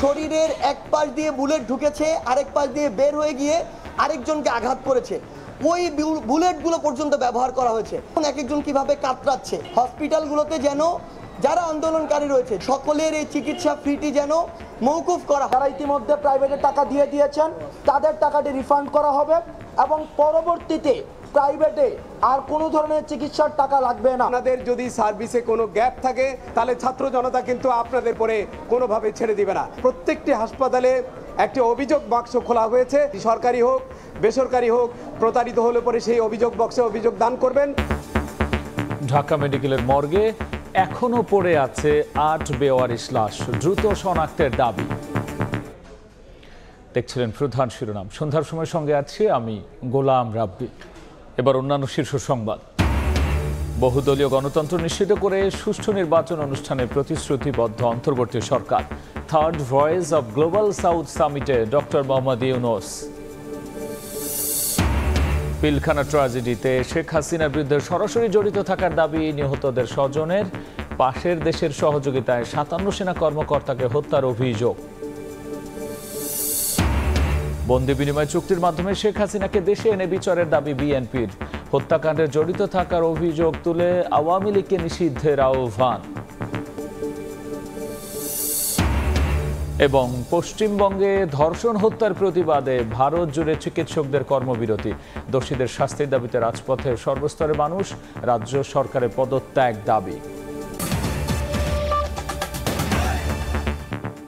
শরীরের এক পাশ দিয়ে বুলেট ঢুকেছে, আরেক পাশ দিয়ে বের হয়ে গিয়ে আরেকজনকে আঘাত করেছে। ওই বুলেটগুলো পর্যন্ত ব্যবহার করা হয়েছে। এক একজন কিভাবে কাতরাচ্ছে। হসপিটালগুলোতে যেন যারা আন্দোলনকারী রয়েছে সকলের এই চিকিৎসা ফ্রিটি যেন মওকুফ করা। যারা ইতিমধ্যে প্রাইভেটে টাকা দিয়ে দিয়েছেন তাদের টাকাটি রিফান্ড করা হবে এবং পরবর্তীতে প্রাইভেটে আর কোনো ধরনের চিকিৎসার টাকা লাগবে না। আপনাদের যদি সার্ভিসে কোনো গ্যাপ থাকে তাহলে ছাত্র জনতা কিন্তু আপনাদের পরে কোনোভাবে ছেড়ে দিবে না। প্রত্যেকটি হাসপাতালে একটি অভিযোগ বাক্স খোলা হয়েছে, সরকারি হোক বেসরকারি হোক, প্রতারিত হলে পরে সেই অভিযোগ বক্সে অভিযোগ দান করবেন। ঢাকা মেডিকেলের মর্গে এখনো পড়ে আছে ৮ বেওয়ারিশ লাশ, দ্রুত শনাক্তের দাবি। দেখছিলেন প্রধান শিরোনাম। সন্ধ্যার সময় সঙ্গে আছি আমি গোলাম রাব্বি। এবার অন্যান্য শীর্ষ সংবাদ। বহুদলীয় গণতন্ত্র নিশ্চিত করে সুষ্ঠু নির্বাচন অনুষ্ঠানে প্রতিশ্রুতিবদ্ধ অন্তর্বর্তী সরকার। Third voice of global south সামিটে ডক্টর মোহাম্মদ ইউনূস। পিলখানা ট্র্যাজেডিতে শেখ হাসিনার বিরুদ্ধে সরাসরি জড়িত থাকার দাবি নিহতদের স্বজনের। পাশের দেশের সহযোগিতায় ৫৭ সেনা কর্মকর্তাকে হত্যার অভিযোগ। বন্দি বিনিময় চুক্তির মাধ্যমে শেখ হাসিনাকে দেশে এনে বিচারের দাবি বিএনপির। হত্যাকাণ্ডে জড়িত থাকার অভিযোগ তুলে আওয়ামী লীগকে নিষিদ্ধের আহ্বান। এবং পশ্চিমবঙ্গে ধর্ষণ হত্যার প্রতিবাদে ভারত জুড়ে চিকিৎসকদের কর্মবিরতি। দোষীদের শাস্তির দাবিতে রাজপথে সর্বস্তরের মানুষ। রাজ্য সরকারের পদত্যাগ দাবি।